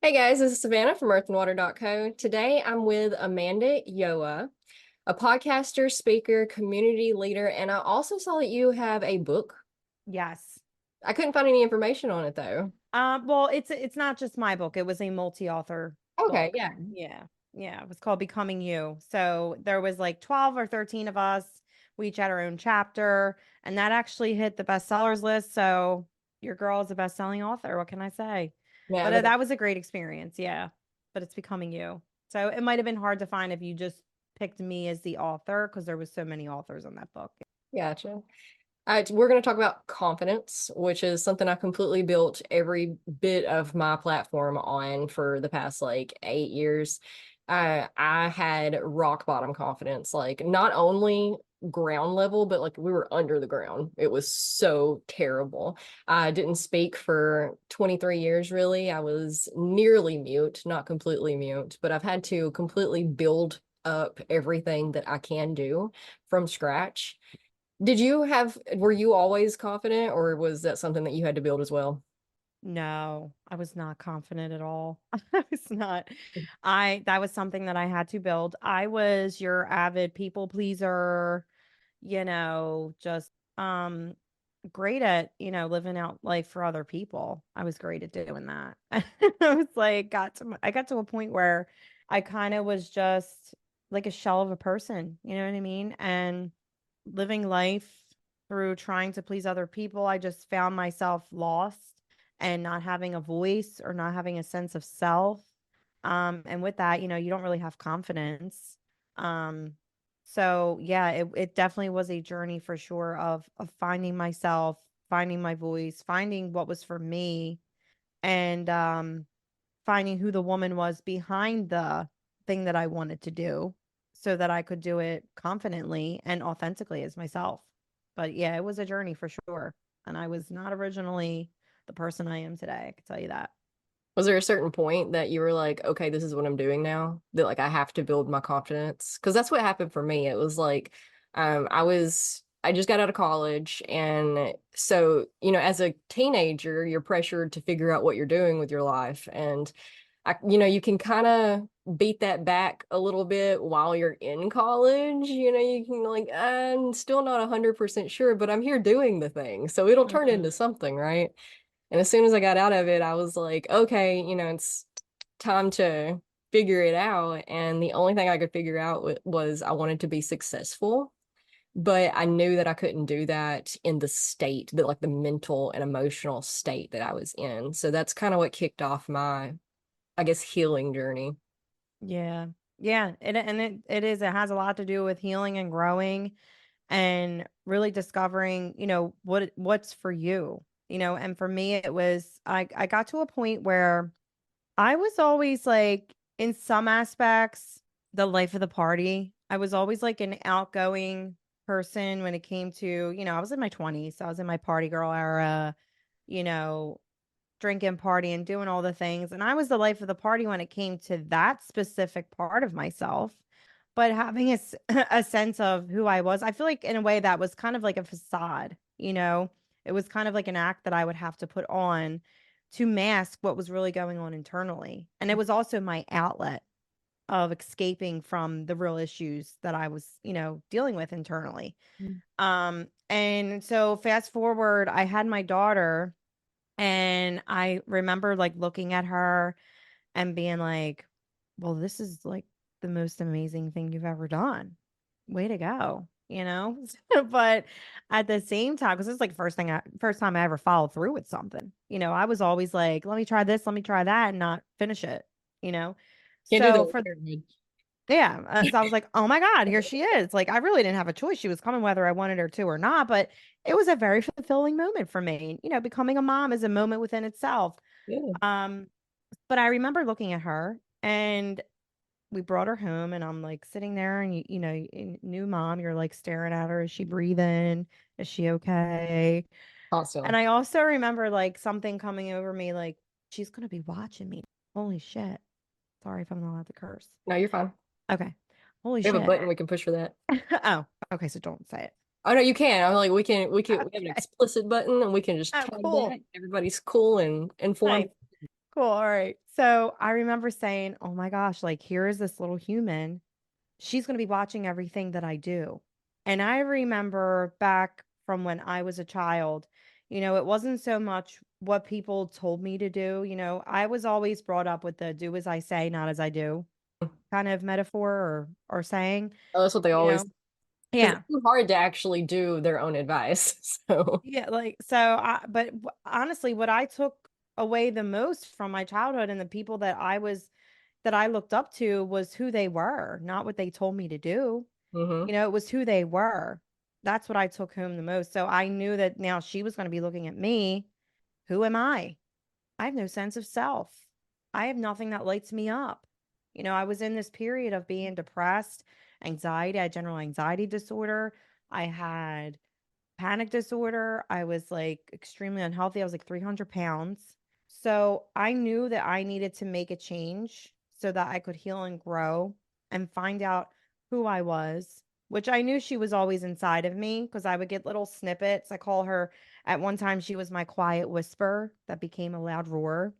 Hey guys, this is Savannah from earthandwater.co. Today I'm with Amanda Yoa, a podcaster, speaker, community leader, and I also saw that you have a book. Yes. I couldn't find any information on it though. Well, it's not just my book. It was a multi-author Okay, book. yeah. Yeah. Yeah. It was called Becoming You. So there was like 12 or 13 of us. We each had our own chapter, and that actually hit the bestsellers list. So your girl is a best-selling author. What can I say? Yeah, But but that was a great experience. Yeah. But it's Becoming You. So it might have been hard to find if you just picked me as the author because there was so many authors on that book. gotcha. We're going to talk about confidence, which is something I completely built every bit of my platform on for the past like 8 years. I had rock bottom confidence, like not only ground level, but like we were under the ground. It was so terrible. I didn't speak for 23 years, really. I was nearly mute, not completely mute, but I've had to completely build up everything that I can do from scratch. Were you always confident, or was that something that you had to build as well? No, I was not confident at all. I was not. That was something that I had to build. I was your avid people pleaser, just um great at, living out life for other people. I was great at doing that. I was like I got to a point where I kind of was just like a shell of a person, you know what I mean? And living life through trying to please other people, I just found myself lost and not having a voice or not having a sense of self. And with that, you don't really have confidence. Um, so yeah, it definitely was a journey for sure of finding myself, finding my voice, finding what was for me, and finding who the woman was behind the thing that I wanted to do so that I could do it confidently and authentically as myself. But yeah, it was a journey for sure. And I was not originally the person I am today. I can tell you that. Was there a certain point that you were like, okay, this is what I'm doing now? That like I have to build my confidence? Because that's what happened for me. It was like, I just got out of college, and so as a teenager, you're pressured to figure out what you're doing with your life, and you can kind of beat that back a little bit while you're in college. You can like, I'm still not 100% sure, but I'm here doing the thing, so it'll turn Mhm. into something, right? And as soon as I got out of it, I was like, okay, it's time to figure it out. And the only thing I could figure out was I wanted to be successful, but I knew that I couldn't do that in the state, that like the mental and emotional state that I was in. So that's kind of what kicked off my, I guess, healing journey. Yeah. Yeah. It has a lot to do with healing and growing and really discovering, what's for you, and for me it was I got to a point where I was always like, in some aspects, the life of the party. I was always like an outgoing person when it came to, I was in my 20s. So I was in my party girl era, you know, drinking, partying, doing all the things. And I was the life of the party when it came to that specific part of myself. But having a sense of who I was, I feel like in a way that was kind of like a facade, It was kind of like an act that I would have to put on to mask what was really going on internally. And it was also my outlet of escaping from the real issues that I was, dealing with internally. And so fast forward, I had my daughter and I remember like looking at her and being like, well, this is like the most amazing thing you've ever done. Way to go, But at the same time, because it's like first time I ever followed through with something, I was always like, let me try this, let me try that, and not finish it, you know. Can't do So that. for yeah, so I was like, oh my God, here she is. Like I really didn't have a choice. She was coming whether I wanted her to or not, but it was a very fulfilling moment for me. Becoming a mom is a moment within itself. Yeah. Um, but I remember looking at her and we brought her home and I'm like sitting there and new mom, you're like staring at her. Is she breathing? Is she okay? Constantly. And I also remember like something coming over me like she's gonna be watching me. Holy shit. Sorry if I'm not allowed to curse. No, you're fine. Okay. Holy We have a shit. button we can push for that. Oh, okay, so don't say it. Oh no, you can. I'm like, we have an Okay. explicit button and we can just Oh, tag cool. that. Everybody's cool and informed. Nice. Cool. All right. So I remember saying, oh my gosh, like, here is this little human. She's going to be watching everything that I do. And I remember back from when I was a child, it wasn't so much what people told me to do. I was always brought up with the do as I say, not as I do kind of metaphor or saying, Oh, that's what they you always, know, because it's yeah. too hard to actually do their own advice. So, Yeah, like but honestly, what I took away the most from my childhood and the people that I looked up to was who they were, not what they told me to do. hmm It was who they were. That's what I took home the most. So I knew that now she was going to be looking at me. Who am I? I have no sense of self. I have nothing that lights me up. I was in this period of being depressed, anxiety, I had general anxiety disorder. I had panic disorder. I was like extremely unhealthy. I was like 300 pounds. So I knew that I needed to make a change so that I could heal and grow and find out who I was, which I knew she was always inside of me because I would get little snippets. I call her at one time, she was my quiet whisper that became a loud roar.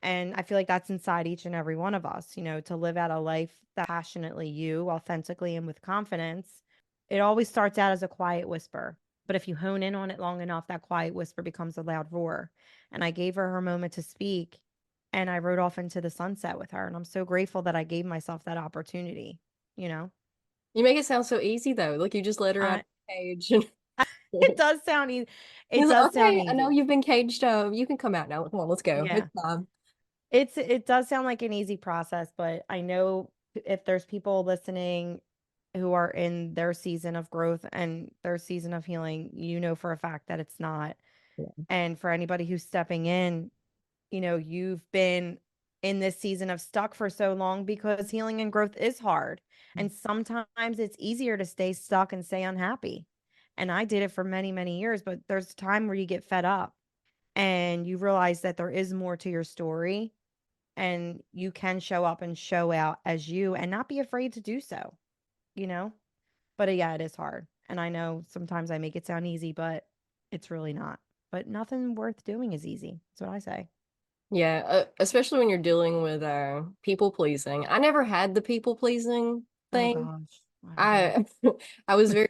And I feel like that's inside each and every one of us, to live out a life that passionately you, authentically, and with confidence. It always starts out as a quiet whisper. But if you hone in on it long enough, that quiet whisper becomes a loud roar. And I gave her her moment to speak and I rode off into the sunset with her. And I'm so grateful that I gave myself that opportunity, you know? you make it sound so easy though. Like you just let her out of I, the cage and it does sound easy. It he's like, does sound okay, I know easy. you've been caged up. You can come out now. Come on, let's go. It's Yeah. time. It does sound like an easy process, but I know if there's people listening who are in their season of growth and their season of healing, for a fact that it's not. Yeah. And for anybody who's stepping in, you've been in this season of stuck for so long because healing and growth is hard. And sometimes it's easier to stay stuck and stay unhappy. And I did it for many, many years, but there's a time where you get fed up and you realize that there is more to your story and you can show up and show out as you and not be afraid to do so, you know? But yeah, it is hard. And I know sometimes I make it sound easy, but it's really not. But nothing worth doing is easy. That's what I say. Yeah, especially when you're dealing with people pleasing. I never had the people pleasing Oh thing. gosh, I do. I I was very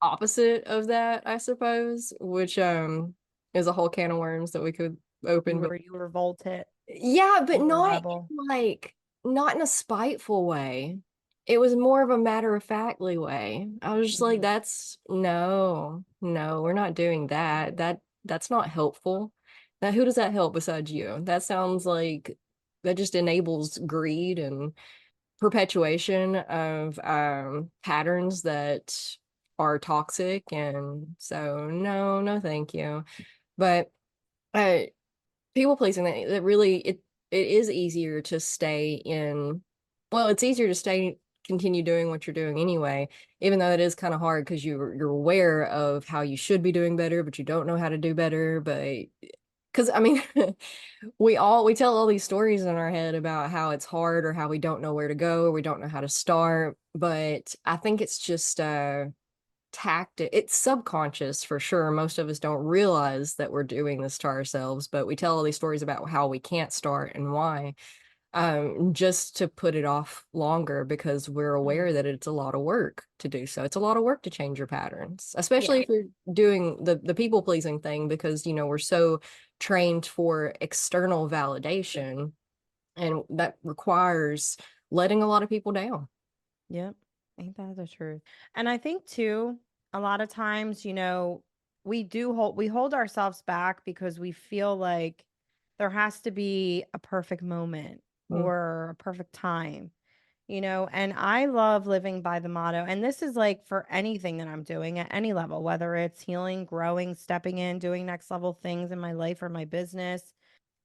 opposite of that, I suppose, which is a whole can of worms that we could open. But You revolted. yeah, but You were a not rebel. in not in a spiteful way. It was more of a matter of factly way. I was just like, Mhm. that's no, no, we're not doing that. That's not helpful. Now, who does that help besides you? That sounds like that just enables greed and perpetuation of patterns that are toxic. And so no, no, thank you. But uh people pleasing that really it is easier to stay in, well, it's easier to stay continue doing what you're doing anyway, even though it is kind of hard because you're aware of how you should be doing better but you don't know how to do better. But because I mean we tell all these stories in our head about how it's hard or how we don't know where to go or we don't know how to start, but I think it's just tactic. It's subconscious for sure. Most of us don't realize that we're doing this to ourselves, but we tell all these stories about how we can't start and why, just to put it off longer because we're aware Mhm. that it's a lot of work to do so. It's a lot of work to change your patterns, especially Yeah. if you're doing the people pleasing thing because we're so trained for external validation, and that requires letting a lot of people down. Yep. Ain't that the truth? And I think too, a lot of times, we hold ourselves back because we feel like there has to be a perfect moment Mm, or a perfect time, and I love living by the motto. And this is like for anything that I'm doing at any level, whether it's healing, growing, stepping in, doing next level things in my life or my business.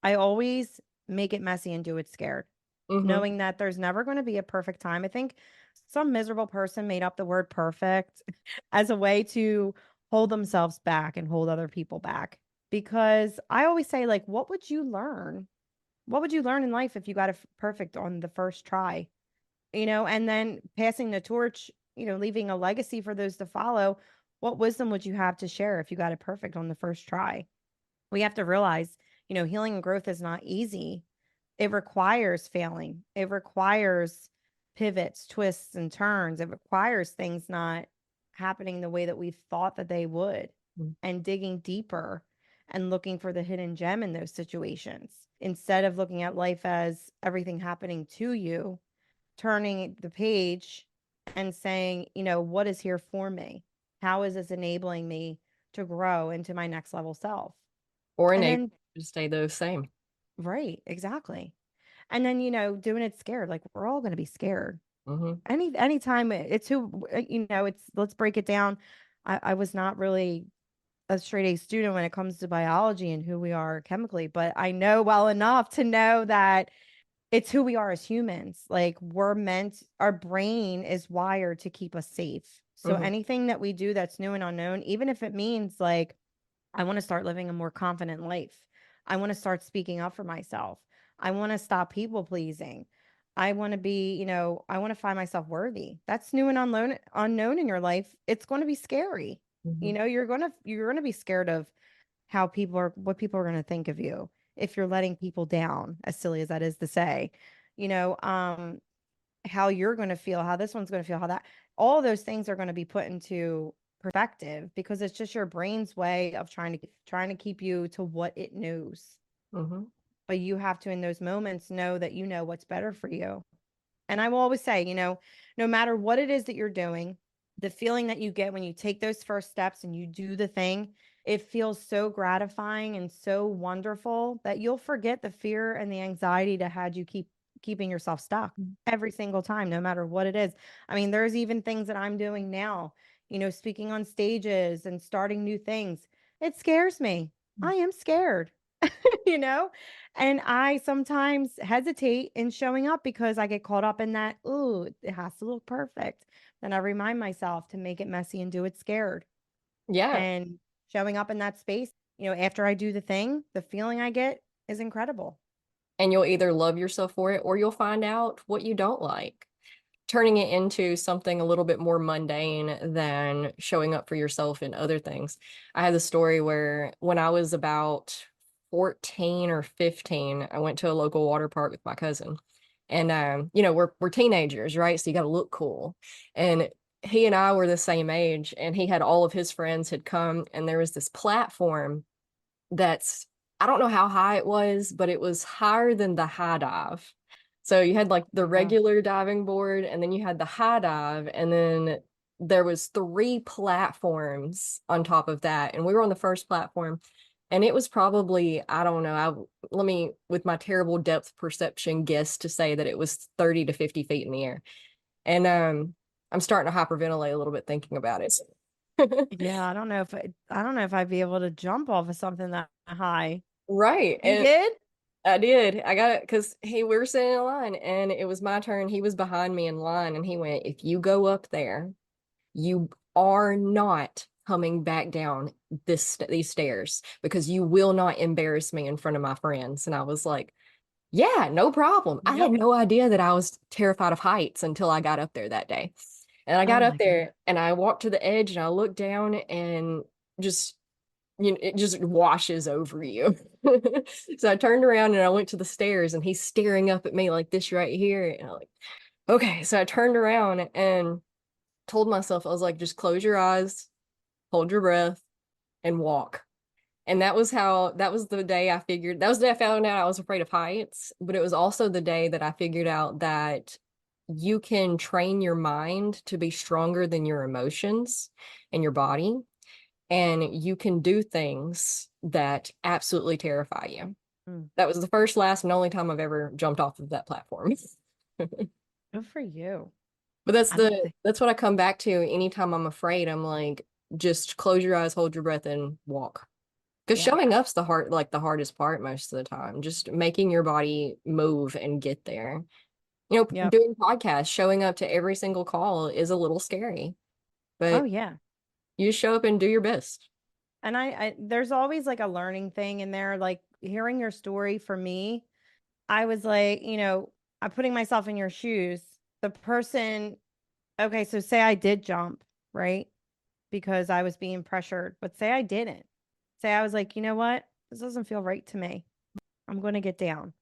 I always make it messy and do it scared, hmm knowing that there's never going to be a perfect time. I think some miserable person made up the word perfect as a way to hold themselves back and hold other people back. Because I always say, like, what would you learn? What would you learn in life if you got it perfect on the first try? And then passing the torch, leaving a legacy for those to follow. What wisdom would you have to share if you got it perfect on the first try? We have to realize, Healing and growth is not easy. It requires failing. It requires pivots, twists, and turns. It requires things not happening the way that we thought that they would, Mm. and digging deeper and looking for the hidden gem in those situations. Instead of looking at life as everything happening to you, turning the page and saying, what is here for me? How is this enabling me to grow into my next level self? Or And enable then, you to stay the same. right, exactly. And then, doing it scared. Like, we're all going to be scared. Hmm. Anytime it's it's, let's break it down. I was not really a straight A student when it comes to biology and who we are chemically, but I know well enough to know that it's who we are as humans. Like, our brain is wired to keep us safe. So Hmm. anything that we do that's new and unknown, even if it means like, I want to start living a more confident life. I want to start speaking up for myself. I want to stop people pleasing. I want to be, I want to find myself worthy. That's new and unknown in your life. It's going to be scary. Hmm. You're going to be scared of what people are going to think of you if you're letting people down, as silly as that is to say. You know, um how you're going to feel, how this one's going to feel, how that, all those things are going to be put into perspective because it's just your brain's way of trying to keep you to what it knows. Hmm. But you have to, in those moments, know that you know what's better for you. And I will always say, no matter what it is that you're doing, the feeling that you get when you take those first steps and you do the thing, it feels so gratifying and so wonderful that you'll forget the fear and the anxiety that had you keeping yourself stuck every single time, no matter what it is. I mean, there's even things that I'm doing now, speaking on stages and starting new things. It scares me. I am scared, you know? And I sometimes hesitate in showing up because I get caught up in that, ooh, it has to look perfect. Then I remind myself to make it messy and do it scared. Yeah. And showing up in that space, after I do the thing, the feeling I get is incredible. And you'll either love yourself for it or you'll find out what you don't like. Turning it into something a little bit more mundane than showing up for yourself in other things. I had a story where when I was about 14 or 15, I went to a local water park with my cousin. And we're teenagers, right? So you got to look cool. And he and I were the same age, and he had all of his friends had come, and there was this platform that's, I don't know how high it was, but it was higher than the high dive. So you had like the Yeah. regular diving board, and then you had the high dive, and then there was three platforms on top of that. And we were on the first platform, and it was probably, I don't know, let me, with my terrible depth perception, guess to say that it was 30 to 50 feet in the air. And I'm starting to hyperventilate a little bit thinking about it. Yeah, I don't know if I'd be able to jump off of something that high. Right. You And did? I did. I got it because we were sitting in line and it was my turn. He was behind me in line and he went, "If you go up there, you are not coming back down these stairs because you will not embarrass me in front of my friends." And I was like, "Yeah, no problem." I had Yep. no idea that I was terrified of heights until I got up there that day. And I Oh got up my God. there and I walked to the edge and I looked down and just it just washes over you. So I turned around and I went to the stairs and he's staring up at me like this right here. And I'm like, okay. So I turned around and told myself, I was like, just close your eyes, hold your breath, and walk. And that was the day I figured, that was the day I found out I was afraid of heights. But it was also the day that I figured out that you can train your mind to be stronger than your emotions and your body, and you can do things that absolutely terrify you. Mm. That was the first, last, and only time I've ever jumped off of that platform. Good for you. But that's I don't the think, that's what I come back to anytime I'm afraid. I'm like, just close your eyes, hold your breath, and walk. Because yeah. showing up's the hardest part most of the time. Just making your body move and get there. Yep. Doing podcasts, showing up to every single call is a little scary, Oh but yeah. you just show up and do your best. And there's always like a learning thing in there. Like, hearing your story for me, I was like, I'm putting myself in your shoes. The person, okay, so say I did jump, right? Because I was being pressured, but say I didn't. Say I was like, you know what? This doesn't feel right to me. I'm going to get down.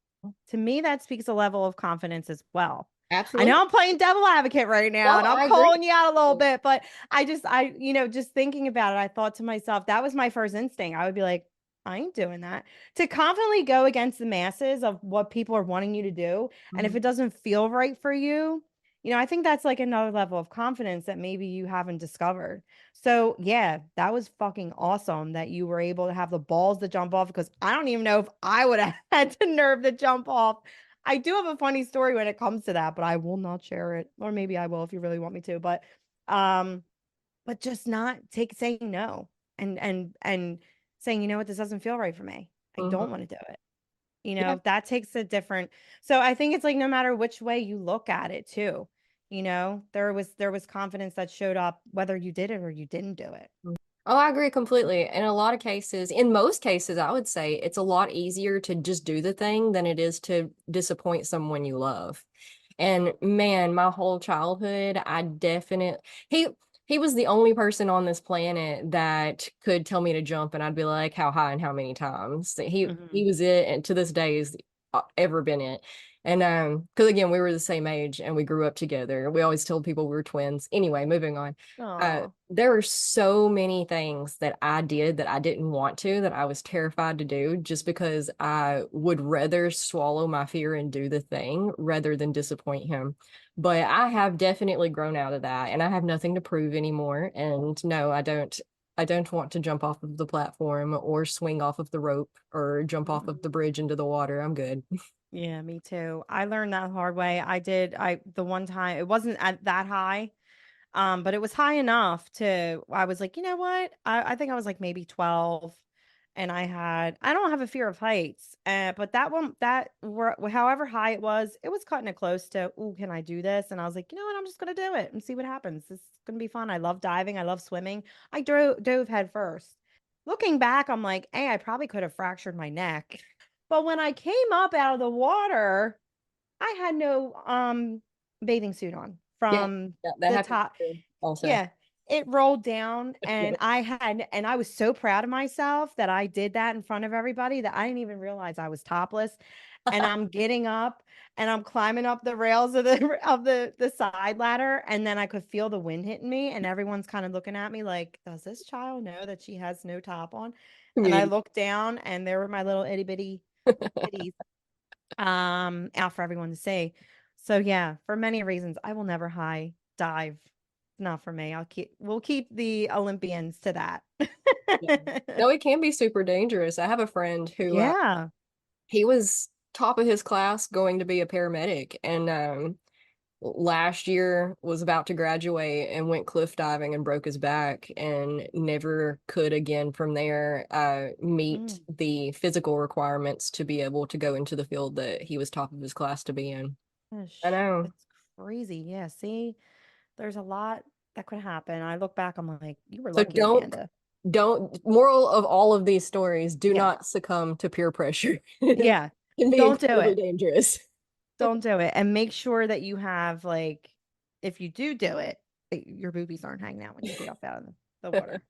To me, that speaks a level of confidence as well. I know Absolutely. I'm playing devil advocate right now No, and I'm I agree. calling you out a little bit, but just thinking about it, I thought to myself, that was my first instinct. I would be like, I ain't doing that. To confidently go against the masses of what people are wanting you to do. And if Mhm. it doesn't feel right for you, I think that's like another level of confidence that maybe you haven't discovered. So, yeah, that was fucking awesome that you were able to have the balls to jump off because I don't even know if I would have had the nerve to jump off. I do have a funny story when it comes to that, but I will not share it. Or maybe I will if you really want me to. Um, but just not saying no and saying, you know what, this doesn't feel right for me. I don't Mhm. want to do it. Yeah. That takes a different, so I think it's like no matter which way you look at it too, there was confidence that showed up whether you did it or you didn't do it. Oh, I agree completely. In a lot of cases, in most cases, I would say it's a lot easier to just do the thing than it is to disappoint someone you love. And man, my whole childhood, I definitely he he was the only person on this planet that could tell me to jump, and I'd be like, how high and how many times. He Mhm. was it, and to this day is ever been it. And because again, we were the same age and we grew up together. We always told people we were twins. Anyway, moving on. Oh. There were so many things that I did that I didn't want to, that I was terrified to do, just because I would rather swallow my fear and do the thing rather than disappoint him. But I have definitely grown out of that, and I have nothing to prove anymore. And no, I don't want to jump off of the platform or swing off of the rope or jump off of the Mm-mm. bridge into the water. I'm good. Yeah, me too. I learned that hard way. The one time it wasn't at that high. But it was high enough I was like, you know what? I think I was like maybe 12 and I don't have a fear of heights. But however high it was cutting it close to, ooh, can I do this? And I was like, you know what? I'm just going to do it and see what happens. This is going to be fun. I love diving. I love swimming. I dove head first. Looking back, I'm like, hey, I probably could have fractured my neck. But when I came up out of the water, I had no bathing suit on Yeah, from yeah, that the happens top. too also. Yeah, it rolled down Yeah. and I was so proud of myself that I did that in front of everybody that I didn't even realize I was topless. And I'm getting up and I'm climbing up the rails of the of the side ladder and then I could feel the wind hitting me and everyone's kind of looking at me like, does this child know that she has no top on? And I Community. looked down and there were my little itty bitty titties out for everyone to see. So yeah, for many reasons, I will never high dive. Not for me. We'll keep the Olympians to that. Yeah. No, it can be super dangerous. I have a friend who Yeah. he was top of his class going to be a paramedic, and last year was about to graduate and went cliff diving and broke his back and never could again from there meet Mm, the physical requirements to be able to go into the field that he was top of his class to be in. I gosh, know. it's crazy. Yeah. See, there's a lot that could happen. I look back, I'm like, you were So lucky, Amanda. don't moral of all of these stories, do Yeah. not succumb to peer pressure. It Yeah. can be Don't do incredibly it. dangerous. Don't do it. And make sure that you have like, if you do it, your boobies aren't hanging out when you get up out of the water.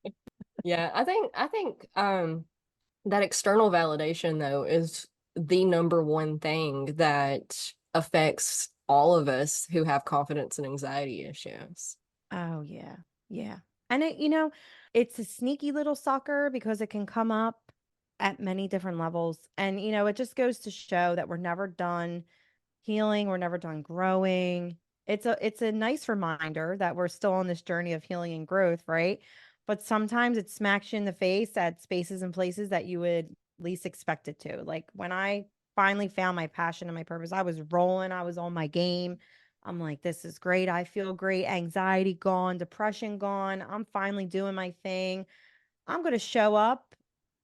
Yeah, I think that external validation though is the number one thing that affects all of us who have confidence and anxiety issues. Oh yeah. Yeah. And it's a sneaky little sucker because it can come up at many different levels. And it just goes to show that we're never done healing, we're never done growing. It's a nice reminder that we're still on this journey of healing and growth, right? But sometimes it smacks you in the face at spaces and places that you would least expect it to. Like when I finally found my passion and my purpose, I was rolling, I was on my game. I'm like, this is great. I feel great. Anxiety gone, depression gone. I'm finally doing my thing. I'm going to show up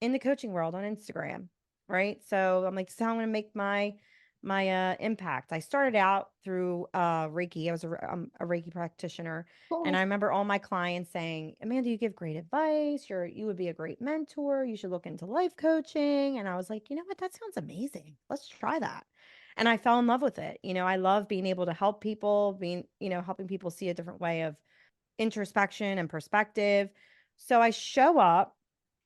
in the coaching world on Instagram, right? So I'm like, this is how I'm going to make my impact. I started out through Reiki. I was a Reiki practitioner, and Cool. I remember all my clients saying, "Amanda, you give great advice. You would be a great mentor. You should look into life coaching." And I was like, you know what? That sounds amazing. Let's try that. And I fell in love with it. I love being able to help people, helping people see a different way of introspection and perspective. So I show up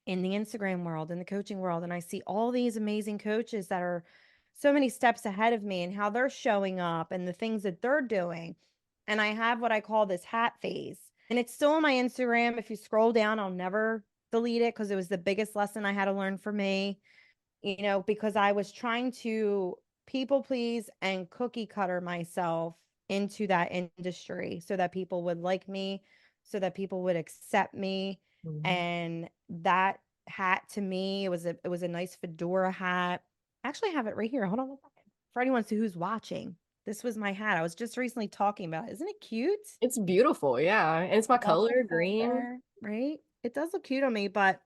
in the Instagram world, in the coaching world, and I see all these amazing coaches that are so many steps ahead of me and how they're showing up and the things that they're doing. And I have what I call this hat phase. And it's still on my Instagram. If you scroll down, I'll never delete it because it was the biggest lesson I had to learn for me, because I was trying to people please and cookie cutter myself into that industry so that people would like me, so that people would accept me. Mhm. And that hat to me, it was a nice fedora hat. I actually have it right here. Hold on one second. For anyone who's watching, this was my hat. I was just recently talking about it. Isn't it cute? It's beautiful, yeah. And it's my Love the color, green. silver, right? It does look cute on me, but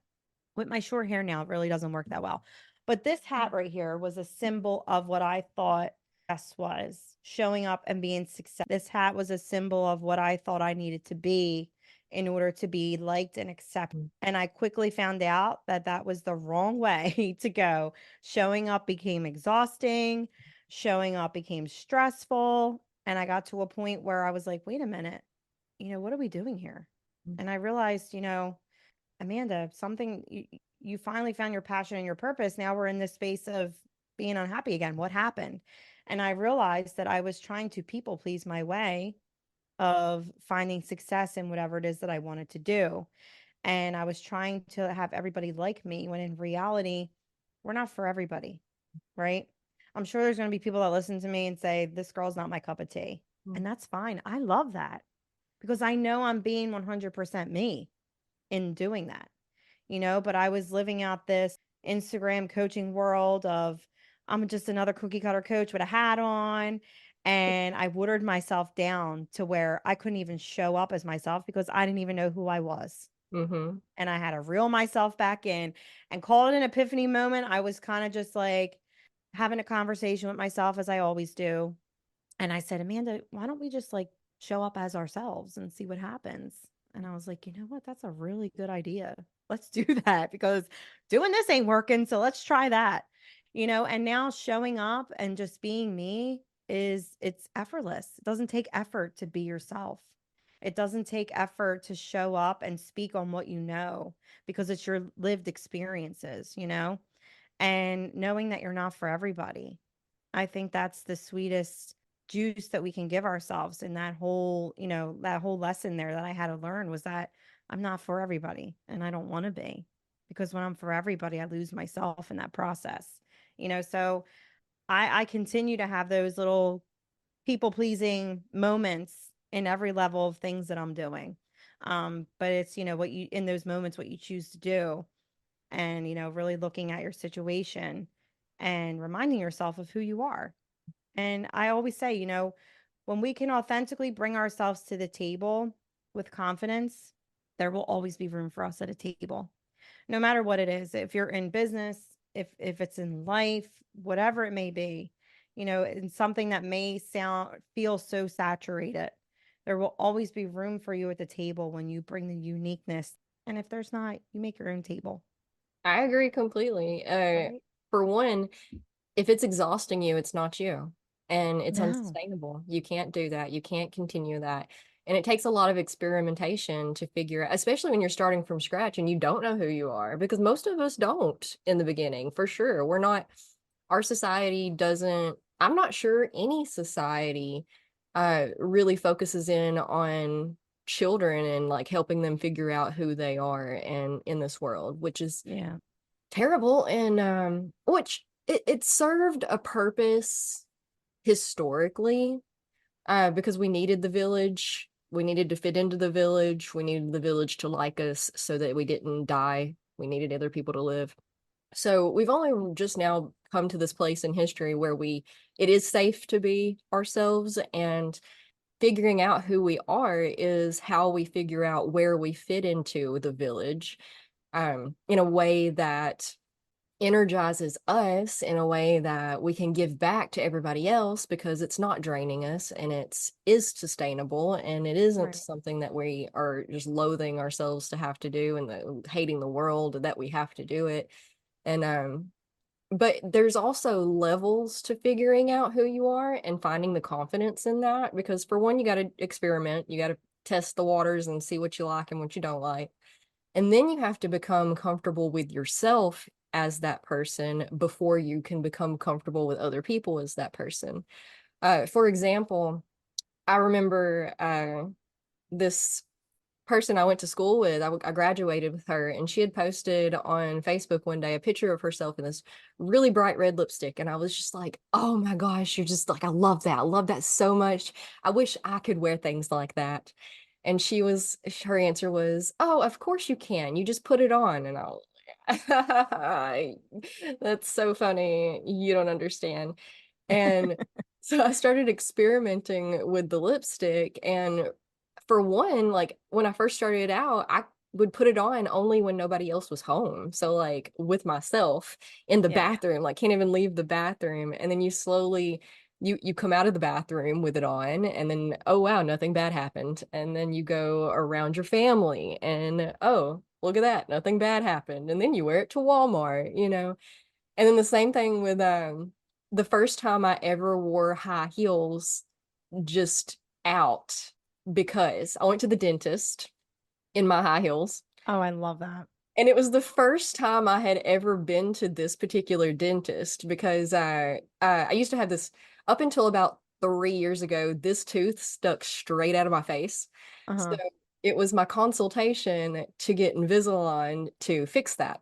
with my short hair now, it really doesn't work that well. But this hat right here was a symbol of what I thought success was, showing up and being success. This hat was a symbol of what I thought I needed to be in order to be liked and accepted. And I quickly found out that that was the wrong way to go. Showing up became exhausting, showing up became stressful. And I got to a point where I was like, wait a minute, what are we doing here? And I realized, Amanda, something you finally found your passion and your purpose. Now we're in this space of being unhappy again. What happened? And I realized that I was trying to people please my way of finding success in whatever it is that I wanted to do. And I was trying to have everybody like me when in reality, we're not for everybody, right? I'm sure there's going to be people that listen to me and say, this girl's not my cup of tea. And that's fine. I love that because I know I'm being 100% me in doing that, but I was living out this Instagram coaching world of I'm just another cookie cutter coach with a hat on. And I watered myself down to where I couldn't even show up as myself because I didn't even know who I was. Mm-hmm. And I had to reel myself back in and call it an epiphany moment. I was kind of just like having a conversation with myself as I always do. And I said, Amanda, why don't we just like show up as ourselves and see what happens? And I was like, you know what? That's a really good idea. Let's do that because doing this ain't working. So let's try that. And now showing up and just being me it's effortless. It doesn't take effort to be yourself. It doesn't take effort to show up and speak on what you know because it's your lived experiences. And knowing that you're not for everybody. I think that's the sweetest juice that we can give ourselves in that whole lesson there that I had to learn was that I'm not for everybody and I don't want to be because when I'm for everybody, I lose myself in that process. So I continue to have those little people pleasing moments in every level of things that I'm doing. But it's, what you in those moments, what you choose to do and, really looking at your situation and reminding yourself of who you are. And I always say, when we can authentically bring ourselves to the table with confidence, there will always be room for us at a table, no matter what it is. If you're in business, if it's in life, whatever it may be, in something that may feel so saturated, there will always be room for you at the table when you bring the uniqueness. And if there's not, you make your own table, I agree completely. right? For one, if it's exhausting you, it's not you. And it's No. unsustainable. You can't do that. You can't continue that. And it takes a lot of experimentation to figure out, especially when you're starting from scratch and you don't know who you are, because most of us don't in the beginning, for sure. We're not, our society doesn't, I'm not sure any society really focuses in on children and like helping them figure out who they are and in this world, which is Yeah. terrible. And which it served a purpose historically, because we needed the village, we needed to fit into the village, we needed the village to like us so that we didn't die, we needed other people to live. So we've only just now come to this place in history where it is safe to be ourselves, and figuring out who we are is how we figure out where we fit into the village, in a way that energizes us, in a way that we can give back to everybody else because it's not draining us and it's is sustainable, and it isn't Right. something that we are just loathing ourselves to have to do and hating the world that we have to do it. And but there's also levels to figuring out who you are and finding the confidence in that, because for one, you got to experiment, you got to test the waters and see what you like and what you don't like. And then you have to become comfortable with yourself as that person before you can become comfortable with other people as that person. For example, I remember this person I went to school with, I graduated with her, and she had posted on Facebook one day a picture of herself in this really bright red lipstick. And I was just like, oh my gosh, you're just like, I love that. I love that so much. I wish I could wear things like that. And her answer was, oh, of course you can. You just put it on. And that's so funny. You don't understand. And so I started experimenting with the lipstick. And for one, like when I first started out, I would put it on only when nobody else was home. So like with myself in the Yeah. bathroom, like can't even leave the bathroom. And then you come out of the bathroom with it on, and then oh wow, nothing bad happened. And then you go around your family and oh, look at that, nothing bad happened. And then you wear it to Walmart, you know. And then the same thing with the first time I ever wore high heels just out because I went to the dentist in my high heels. Oh, I love that. And it was the first time I had ever been to this particular dentist because I used to have this up until about 3 years ago, this tooth stuck straight out of my face. So Uh-huh. it was my consultation to get Invisalign to fix that.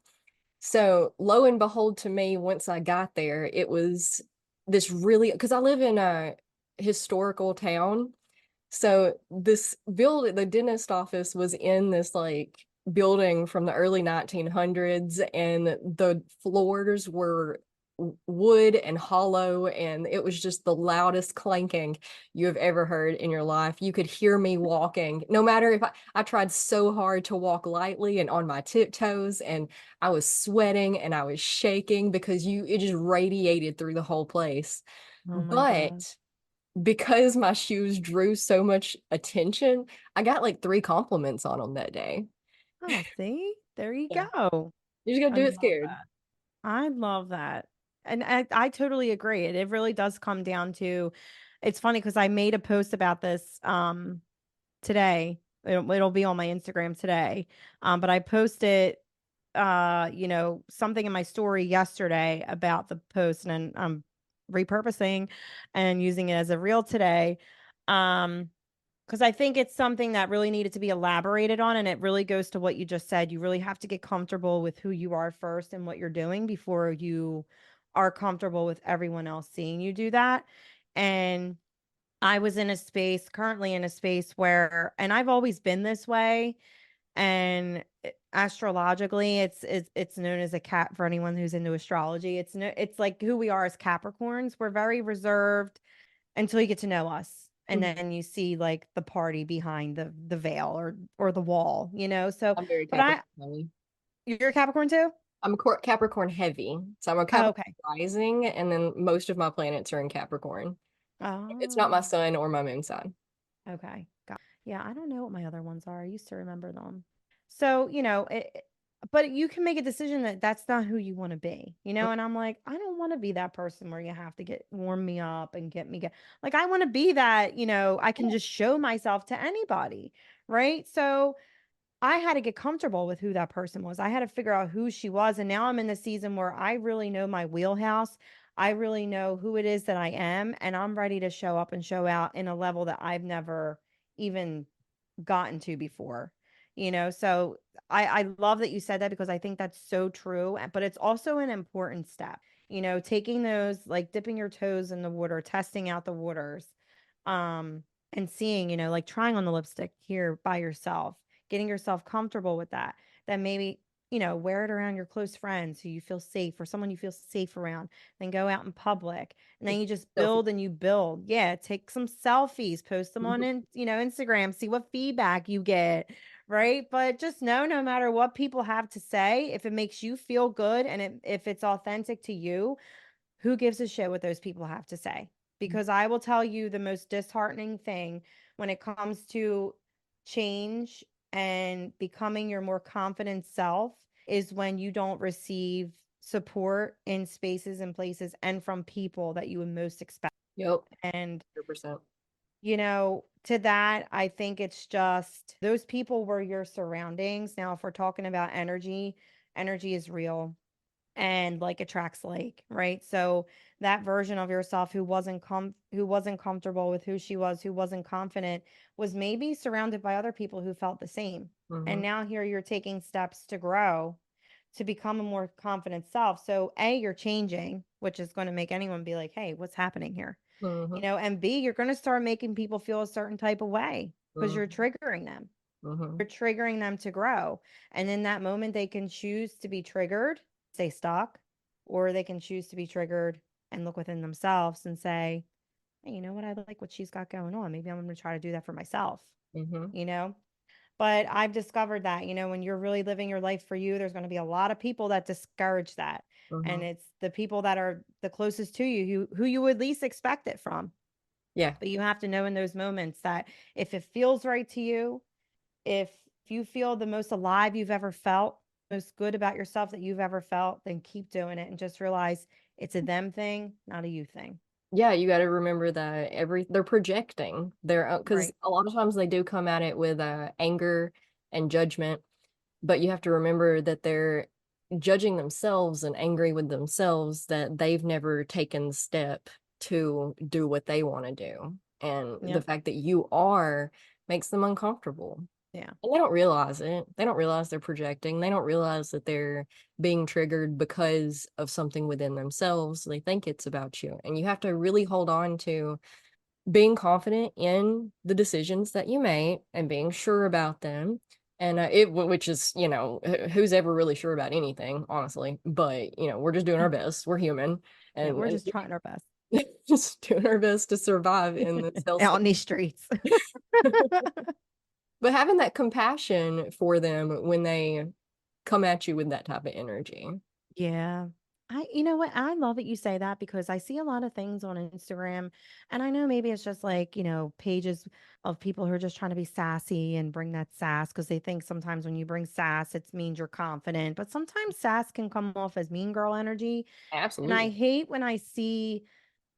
So lo and behold, to me, once I got there, it was this really, because I live in a historical town. So the dentist office was in this like building from the early 1900s, and the floors were wood and hollow, and it was just the loudest clanking you have ever heard in your life. You could hear me walking, no matter if I tried so hard to walk lightly and on my tiptoes, and I was sweating and I was shaking because it just radiated through the whole place. Oh my God. But because my shoes drew so much attention, I got like 3 compliments on them that day. Oh, see? There you Yeah. go. You just gotta I do it love scared. that. I love that. And I totally agree. It really does come down to it's funny because I made a post about this today. It'll be on my Instagram today. But I posted something in my story yesterday about the post and I'm repurposing and using it as a reel today. Um because I think it's something that really needed to be elaborated on. And it really goes to what you just said. You really have to get comfortable with who you are first and what you're doing before you are comfortable with everyone else seeing you do that. And I was currently in a space where, and I've always been this way. And astrologically, it's known as a cat for anyone who's into astrology. It's like who we are as Capricorns. We're very reserved until you get to know us. And Mhm. then you see like the party behind the veil or the wall, you know? So, I'm very but Capricorn. you're a Capricorn too? I'm a Capricorn heavy. So I'm a Oh, Capricorn okay. rising, and then most of my planets are in Capricorn. It's not my Oh, sun or my moon sign. okay. Yeah, I don't know what my other ones are. I used to remember them. So, but you can make a decision that that's not who you want to be, And I'm like, I don't want to be that person where you have to warm me up and like, I want to be that, I can just show myself to anybody. Right. So I had to get comfortable with who that person was. I had to figure out who she was. And now I'm in the season where I really know my wheelhouse. I really know who it is that I am. And I'm ready to show up and show out in a level that I've never even gotten to before. So I love that you said that because I think that's so true. But it's also an important step, taking those like dipping your toes in the water, testing out the waters, um, and seeing, like trying on the lipstick here by yourself, getting yourself comfortable with that. Then maybe, wear it around your close friends who you feel safe or someone you feel safe around, then go out in public and then Just you just selfie. build and you build. Yeah, take some selfies, post them on Instagram, see what feedback you get, right? But just know no matter what people have to say, if it makes you feel good and if it's authentic to you, who gives a shit what those people have to say? Because I will tell you the most disheartening thing when it comes to change and becoming your more confident self is when you don't receive support in spaces and places and from people that you would most expect. Yep, And 100%. To that, I think it's just those people were your surroundings. Now, if we're talking about energy, energy is real and like attracts like, right? So that version of yourself who wasn't comfortable with who she was, who wasn't confident, was maybe surrounded by other people who felt the same. And Mhm. now here you're taking steps to grow, to become a more confident self. So A, you're changing, which is going to make anyone be like, "Hey, what's happening here?" Mhm. And B, you're going to start making people feel a certain type of way because you're Mhm. triggering them. Mhm. You're triggering them to grow. And in that moment, they can choose to be triggered, stay stuck, or they can choose to be triggered and look within themselves and say, "Hey, you know what? I like what she's got going on. Maybe I'm going to try to do that for myself, Mhm. you know? But I've discovered that, when you're really living your life for you, there's going to be a lot of people that discourage that. And Mhm. it's the people that are the closest to you who you would least expect it from. Yeah. But you have to know in those moments that if it feels right to you, if you feel the most alive you've ever felt, most good about yourself that you've ever felt, then keep doing it and just realize it's a them thing, not a you thing. Yeah, you got to remember that they're projecting their because Right. a lot of times they do come at it with anger and judgment, but you have to remember that they're judging themselves and angry with themselves that they've never taken the step to do what they want to do. And the Yep. fact that you are makes them uncomfortable. Yeah. And they don't realize it. They don't realize they're projecting. They don't realize that they're being triggered because of something within themselves. They think it's about you. And you have to really hold on to being confident in the decisions that you make and being sure about them. And which is, who's ever really sure about anything, honestly. But, we're just doing our best. We're human Yeah. and, We're and just trying our best just doing our best to survive in this out hellscape. in these streets. But having that compassion for them when they come at you with that type of energy. Yeah. You know what? I love that you say that because I see a lot of things on Instagram. And I know maybe it's just like, pages of people who are just trying to be sassy and bring that sass because they think sometimes when you bring sass, it means you're confident. But sometimes sass can come off as mean girl energy. And I Absolutely. hate when I see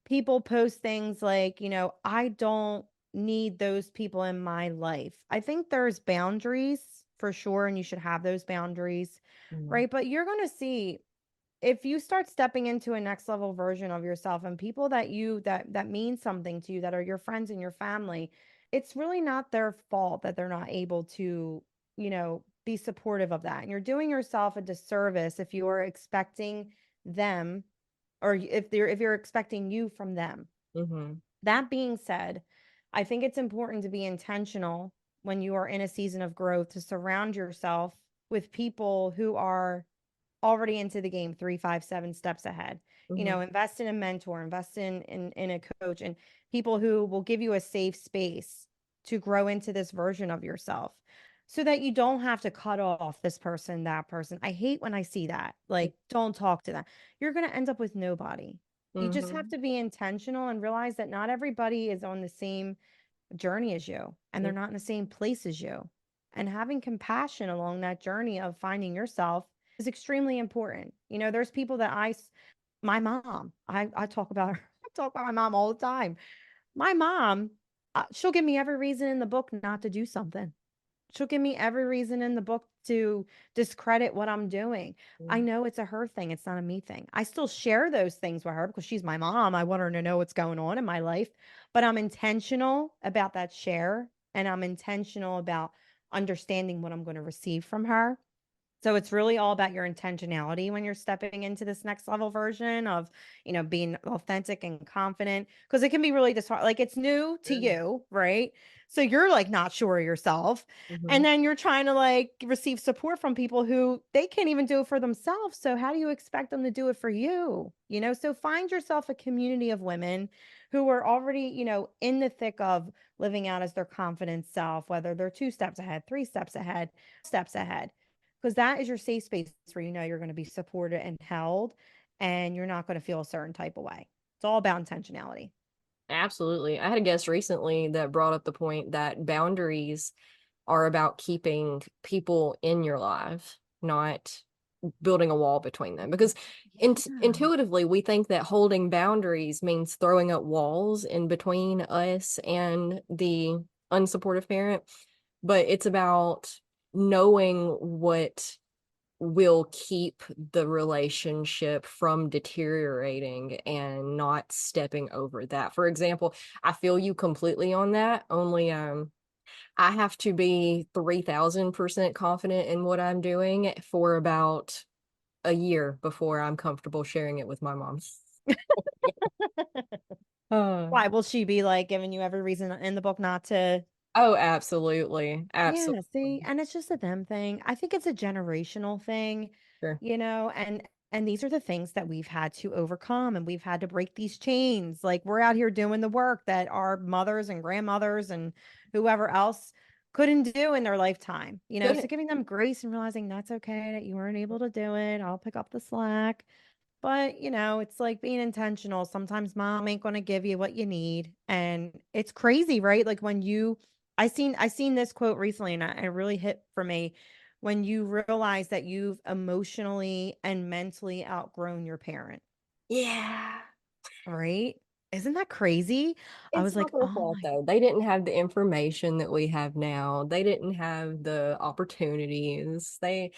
people post things like, I don't need those people in my life. I think there's boundaries for sure, and you should have those boundaries, Mhm. right? But you're going to see if you start stepping into a next level version of yourself and people that mean something to you that are your friends and your family, it's really not their fault that they're not able to, be supportive of that. And you're doing yourself a disservice if you're expecting them or if you're expecting you from them. Mhm. That being said, I think it's important to be intentional when you are in a season of growth to surround yourself with people who are already into the game 3, 5, 7 steps ahead. Mhm. Invest in a mentor, invest in a coach and people who will give you a safe space to grow into this version of yourself so that you don't have to cut off this person, that person. I hate when I see that. Like, don't talk to them. You're going to end up with nobody. You just have Mhm. to be intentional and realize that not everybody is on the same journey as you and they're Mhm. not in the same place as you. And having compassion along that journey of finding yourself is extremely important. There's people that my mom, I talk about her, I talk about my mom all the time. My mom, she'll give me every reason in the book not to do something. She'll give me every reason in the book to discredit what I'm doing. I Mhm. know it's a her thing, it's not a me thing. I still share those things with her because she's my mom. I want her to know what's going on in my life, but I'm intentional about that share and I'm intentional about understanding what I'm going to receive from her. So it's really all about your intentionality when you're stepping into this next level version of, being authentic and confident because it can be really disheartening. Like it's new to Yeah. you, right? So you're like not sure of yourself. And Mhm. then you're trying to like receive support from people who they can't even do it for themselves. So how do you expect them to do it for you? So find yourself a community of women who are already, in the thick of living out as their confident self, whether they're 2 steps ahead, 3 steps ahead because that is your safe space where you're going to be supported and held and you're not going to feel a certain type of way. It's all about intentionality. Absolutely. I had a guest recently that brought up the point that boundaries are about keeping people in your life, not building a wall between them. Because Yeah. intuitively, we think that holding boundaries means throwing up walls in between us and unsupportive parent, but it's about knowing what will keep the relationship from deteriorating and not stepping over that. For example, I feel you completely on that. Only I have to be 3000% confident in what I'm doing for about a year before I'm comfortable sharing it with my mom. Uh, Why will she be like giving you every reason in the book not to? oh, absolutely. Yeah, see, Absolutely. and it's just a them thing. I think it's a generational thing, Sure. and these are the things that we've had to overcome and we've had to break these chains. Like we're out here doing the work that our mothers and grandmothers and whoever else couldn't do in their lifetime. So Good. giving them grace and realizing that's okay that you weren't able to do it. I'll pick up the slack. But, it's like being intentional. Sometimes mom ain't gonna give you what you need. And it's crazy, right? Like when you I seen this quote recently and it really hit for me when you realize that you've emotionally and mentally outgrown your parent, Yeah. right? Isn't that crazy? I It's was not like, their oh fault my though. They didn't have the information that we have now. They didn't have the opportunities. I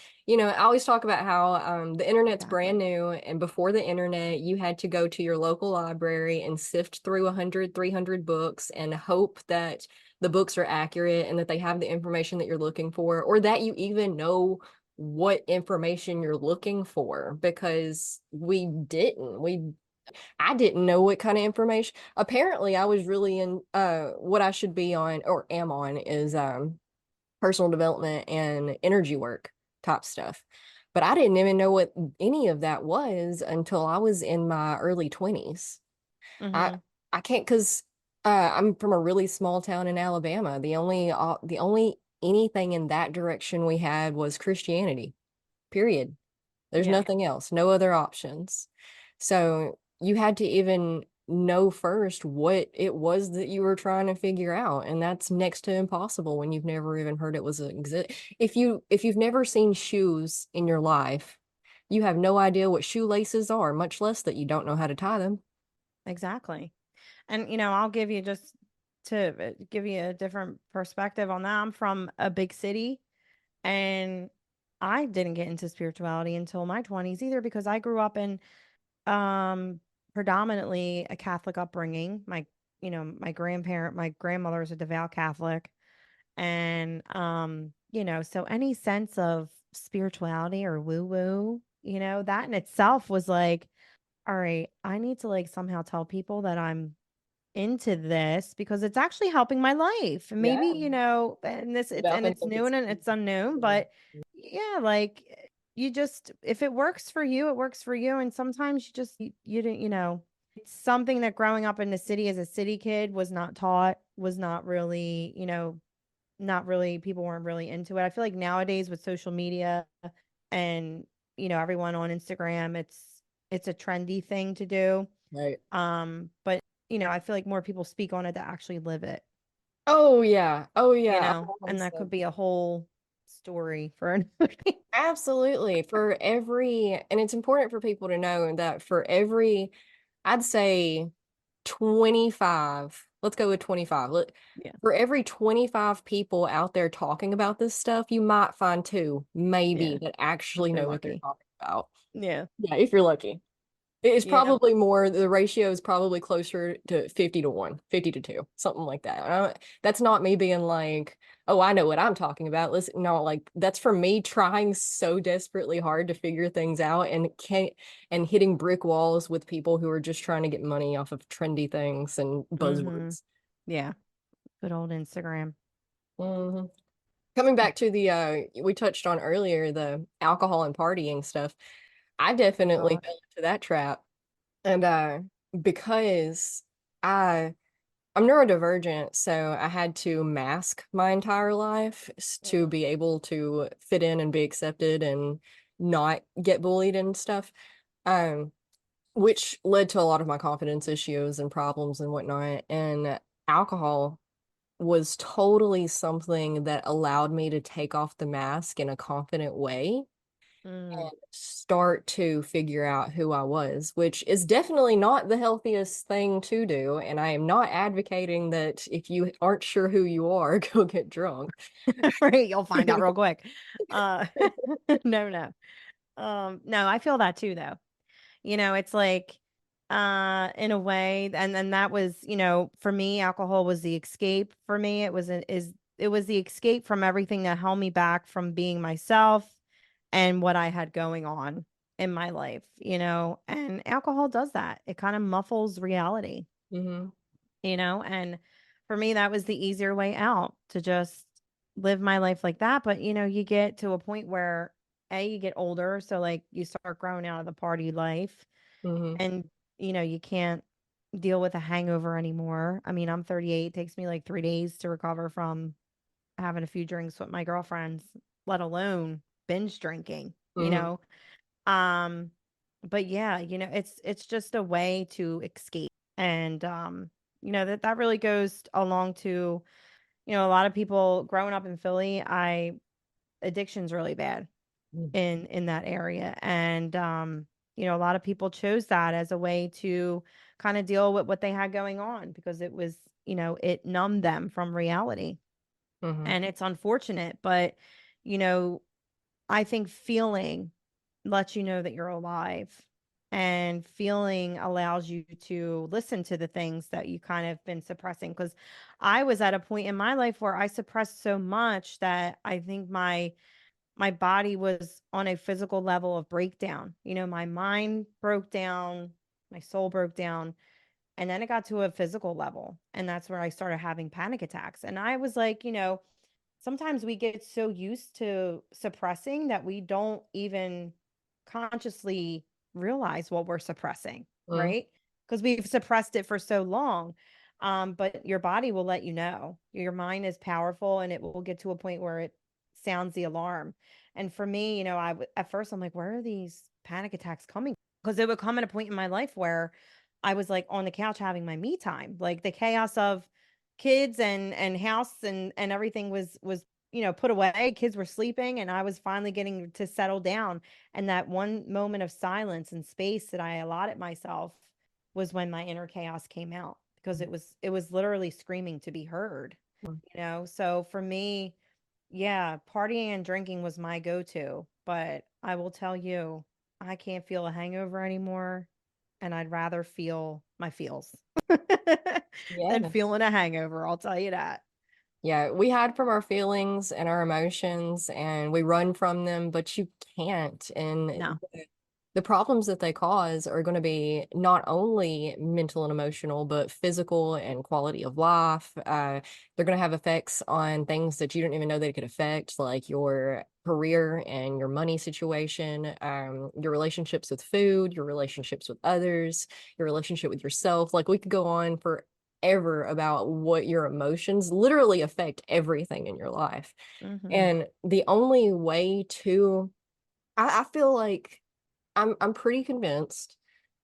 always talk about how the internet's brand exactly. new, and before the internet, you had to go to your local library and sift through 100, 300 books and hope that the books are accurate and that they have the information that you're looking for, or that you even know what information you're looking for, because we didn't. I didn't know what kind of information. Apparently, I was really in what I should be on or am on is personal development and energy work type stuff. But I didn't even know what any of that was until I was in my early 20s. I Mhm. I can't because I'm from a really small town in Alabama. The only anything in that direction we had was Christianity. Period. There's Yeah, nothing else, no other options. So you had to even know first what it was that you were trying to figure out, and that's next to impossible when you've never even heard it was exist. If you've never seen shoes in your life, you have no idea what shoelaces are, much less that you don't know how to tie them. exactly. And I'll give you just to give you a different perspective on that. I'm from a big city. And I didn't get into spirituality until my 20s either because I grew up in predominantly a Catholic upbringing. My grandmother is a devout Catholic. And so any sense of spirituality or woo-woo, that in itself was like, all right, I need to like somehow tell people that I'm into this because it's actually helping my life. And maybe, Yeah, and this you often it's think new it's and it's unknown, but yeah, like you just if it works for you, it works for you. And sometimes you didn't, it's something that growing up in the city as a city kid was not taught, was not really, not really people weren't really into it. I feel like nowadays with social media and everyone on Instagram, it's a trendy thing to do. right. But I feel like more people speak on it that actually live it, Oh yeah, oh yeah. I've and always that could said be a whole story for another day. absolutely and it's important for people to know that for every, I'd say 25, let's go with 25. Yeah, For every 25 people out there talking about this stuff, you might find two, maybe, yeah, that if actually you're know what they're lucky. talking about. Yeah, Yeah, if you're lucky. It's yeah, probably more, the ratio is probably closer to 50 to 1, 50 to 2, something like that. That's not me being like, oh, I know what I'm talking about. Listen, no, like that's from me trying so desperately hard to figure things out and hitting brick walls with people who are just trying to get money off of trendy things and mm-hmm, buzzwords. yeah. Good old Instagram. hmm Coming back to the we touched on earlier, the alcohol and partying stuff. I definitely God. fell into that trap. And because I I'm neurodivergent, so I had to mask my entire life to Mm. be able to fit in and be accepted and not get bullied and stuff. Um, which led to a lot of my confidence issues and problems and whatnot. And alcohol was totally something that allowed me to take off the mask in a confident way Mm. start to figure out who I was, which is definitely not the healthiest thing to do. And I am not advocating that if you aren't sure who you are, go get drunk. Right, you'll find out real quick. Uh, no, no. No, I feel that too, though. It's like, in a way, and then that was, for me, alcohol was the escape for me. It was the escape from everything that held me back from being myself and what I had going on in my life, and alcohol does that. It kind of muffles reality, Hmm. and for me, that was the easier way out to just live my life like that. But, you get to a point where, you get older. So, like, you start growing out of the party life Hmm. and, you can't deal with a hangover anymore. I mean, I'm 38. It takes me like 3 days to recover from having a few drinks with my girlfriends, let alone binge drinking, you Hmm. know? Um, but yeah, it's just a way to escape. And, that really goes along to, a lot of people growing up in Philly, addiction's really bad in that area. And, a lot of people chose that as a way to kind of deal with what they had going on because it was, it numbed them from reality. Hmm. And it's unfortunate, but, you know, I think feeling lets you know that you're alive. And feeling allows you to listen to the things that you kind of been suppressing. Because I was at a point in my life where I suppressed so much that I think my body was on a physical level of breakdown. My mind broke down, my soul broke down, and then it got to a physical level. And that's where I started having panic attacks. And I was like, sometimes we get so used to suppressing that we don't even consciously realize what we're suppressing, Hmm. right? Because we've suppressed it for so long. But your body will let you know. Your mind is powerful and it will get to a point where it sounds the alarm. And for me, at first I'm like, where are these panic attacks coming? Because it would come at a point in my life where I was like on the couch having my me time, like the chaos of kids and house and everything was put away. Kids were sleeping and I was finally getting to settle down, and that one moment of silence and space that I allotted myself was when my inner chaos came out, because it was literally screaming to be heard. So for me, yeah, partying and drinking was my go-to, but I will tell you, I can't feel a hangover anymore, and I'd rather feel my feels than Yes. feeling a hangover, I'll tell you that. Yeah, we hide from our feelings and our emotions and we run from them, but you can't. And No. the problems that they cause are going to be not only mental and emotional, but physical and quality of life. They're going to have effects on things that you didn't even know they could affect, like your career and your money situation, your relationships with food, your relationships with others, your relationship with yourself. Like we could go on forever about what your emotions literally affect everything in your life. Mhm. And the only way to, I feel like I'm pretty convinced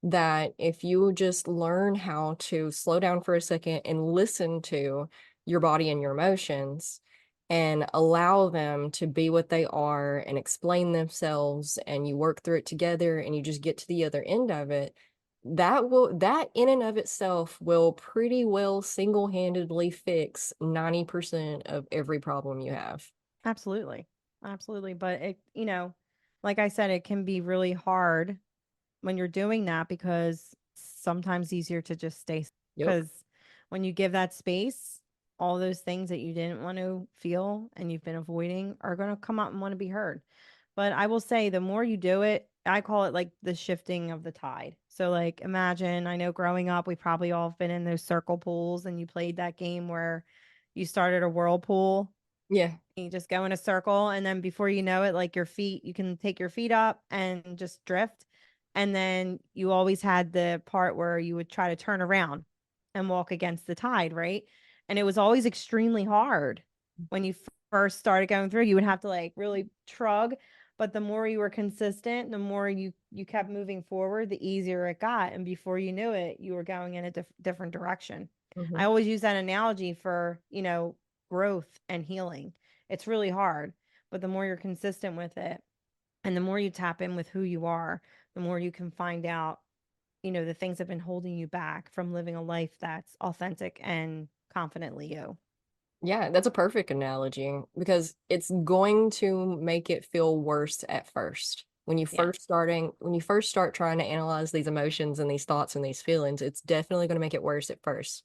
that if you just learn how to slow down for a second and listen to your body and your emotions and allow them to be what they are and explain themselves and you work through it together and you just get to the other end of it, that in and of itself will pretty well single-handedly fix 90% of every problem you have. Absolutely. Absolutely, but like I said, it can be really hard when you're doing that because sometimes easier to just stay, Yep. because when you give that space, all those things that you didn't want to feel and you've been avoiding are going to come out and want to be heard. But I will say the more you do it, I call it like the shifting of the tide. So like imagine, I know growing up we probably all have been in those circle pools and you played that game where you started a whirlpool, Yeah. you just go in a circle, and then before you know it, like your feet, you can take your feet up and just drift. And then you always had the part where you would try to turn around and walk against the tide, right? And it was always extremely hard when you first started going through. You would have to like really trug, but the more you were consistent, the more you kept moving forward, the easier it got. And before you knew it, you were going in a different direction. I Mhm. always use that analogy for, growth and healing. It's really hard, but the more you're consistent with it, And the more you tap in with who you are, the more you can find out, the things that have been holding you back from living a life that's authentic and confidently you. Yeah, that's a perfect analogy because it's going to make it feel worse at first. Yeah. When you first start trying to analyze these emotions and these thoughts and these feelings, it's definitely going to make it worse at first.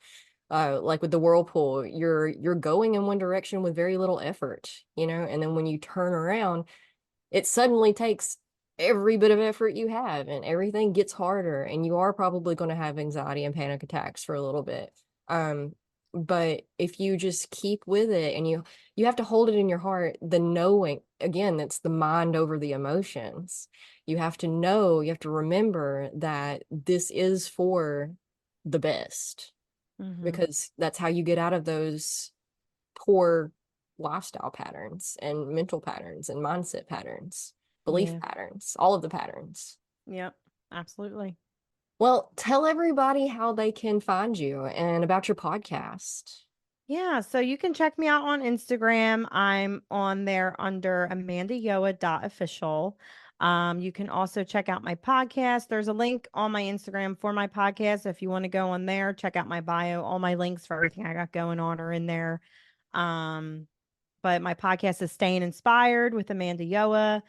Like with the whirlpool, you're going in one direction with very little effort, and then when you turn around, it suddenly takes every bit of effort you have and everything gets harder and you are probably going to have anxiety and panic attacks for a little bit. Um, but if you just keep with it and you have to hold it in your heart, the knowing, again, that's the mind over the emotions. You have to know, you have to remember that this is for the best Mhm. because that's how you get out of those poor lifestyle patterns and mental patterns and mindset patterns, belief Yeah. patterns, all of the patterns. Yep. Absolutely. Well, tell everybody how they can find you and about your podcast. Yeah, so you can check me out on Instagram. I'm on there under amandayoa.official. You can also check out my podcast. There's a link on my Instagram for my podcast. If you want to go on there, check out my bio. All my links for everything I got going on are in there. Um, but my podcast is Staying Inspired with Amanda Yoa.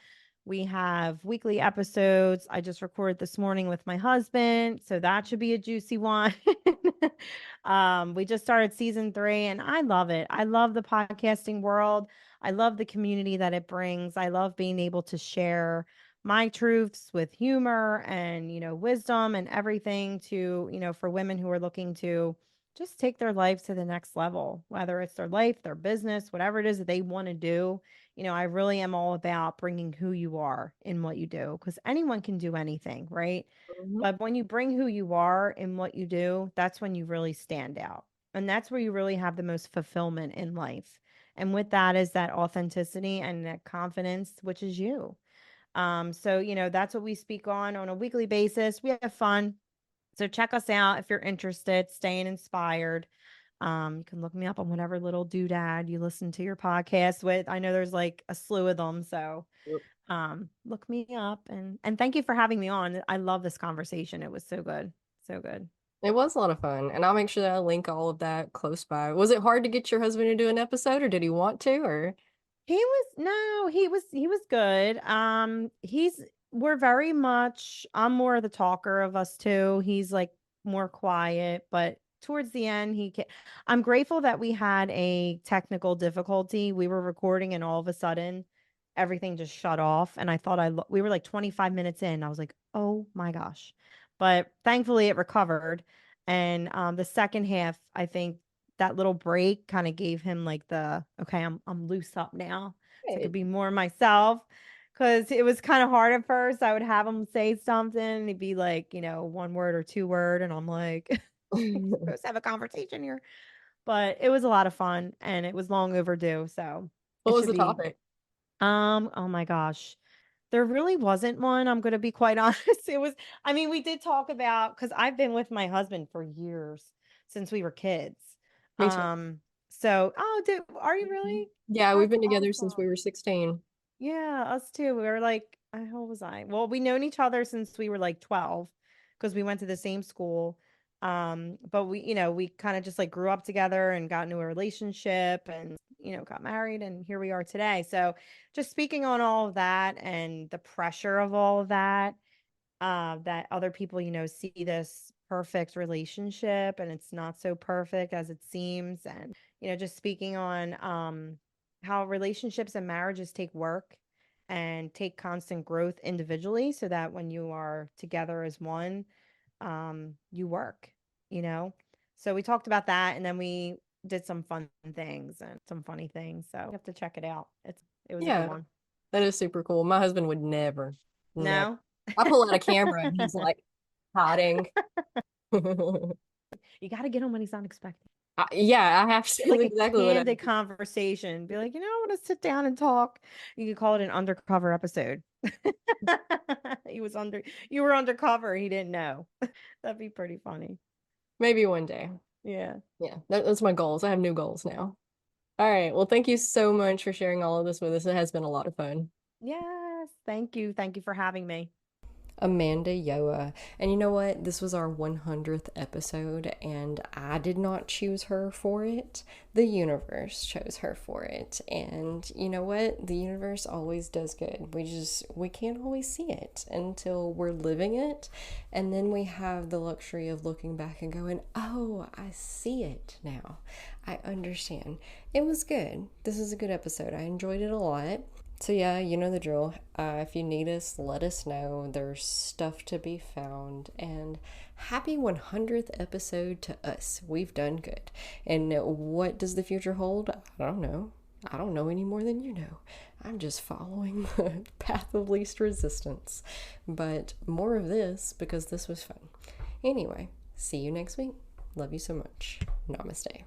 We have weekly episodes. I just recorded this morning with my husband, so that should be a juicy one. We just started season 3 and I love it. I love the podcasting world. I love the community that it brings. I love being able to share my truths with humor and, wisdom and everything to, for women who are looking to just take their lives to the next level, whether it's their life, their business, whatever it is that they want to do. I really am all about bringing who you are in what you do because anyone can do anything, right? Mhm. But when you bring who you are in what you do, that's when you really stand out. And that's where you really have the most fulfillment in life. And with that is that authenticity and that confidence, which is you. So, that's what we speak on a weekly basis. We have fun. So check us out if you're interested, staying inspired. You can look me up on whatever little doodad you listen to your podcast with. I know there's like a slew of them, so look me up and thank you for having me on. I love this conversation. It was so good. So good. It was a lot of fun, and I'll make sure that I link all of that close by. Was it hard to get your husband to do an episode, or did he want to, or? He was no, he was good. We're very much I'm more the talker of us two. He's like more quiet, but towards the end I'm grateful that we had a technical difficulty. We were recording and all of a sudden everything just shut off and I thought we were like 25 minutes in. I was like, "Oh my gosh." But thankfully it recovered. And the second half, I think that little break kind of gave him like the okay, I'm loose up now. So I could Hey. be more myself. Cause it was kind of hard at first. I would have him say something and he'd be like, one word or two word. And I'm like, we're supposed to have a conversation here. But it was a lot of fun and it was long overdue. So What it was should the be topic? oh my gosh. There really wasn't one, I'm gonna be quite honest. We did talk about because I've been with my husband for years, since we were kids. Me too. Um, are you really? Yeah, we've That's been together since we awesome. were 16. Yeah, us too. We were like, how old was I? Well, we known each other since we were like 12 because we went to the same school. But we kind of just like grew up together and got into a relationship and, got married and here we are today. So just speaking on all of that and the pressure of all of that, that other people, see this perfect relationship and it's not so perfect as it seems. And, just speaking on how relationships and marriages take work and take constant growth individually so that when you are together as one, you work, you know? So we talked about that and then we did some fun things and some funny things. So you have to check it out. It was a good Yeah, one. that is super cool. My husband would never, never. No? I pull out a camera and he's like hiding. You got to get him when he's not expecting. Yeah, I have to. Like a Exactly what I candid do. conversation. Be like, I want to sit down and talk. You could call it an undercover episode. He was under you were undercover, he didn't know. That'd be pretty funny. Maybe one day. Yeah. Yeah, that's my goals. I have new goals now. All right. Well, thank you so much for sharing all of this with us. It has been a lot of fun. Yes. Yes. Thank you. Thank you for having me. Amanda Yoa. And you know what? This was our 100th episode, and I did not choose her for it. The universe chose her for it. And you know what? The universe always does good. We can't always see it until we're living it. And then we have the luxury of looking back and going, oh, I see it now. I understand. It was good. This is a good episode. I enjoyed it a lot. So, yeah, you know the drill. If you need us, let us know. There's stuff to be found. And happy 100th episode to us. We've done good. And what does the future hold? I don't know. I don't know any more than you know. I'm just following the path of least resistance. But more of this because this was fun. Anyway, see you next week. Love you so much. Namaste.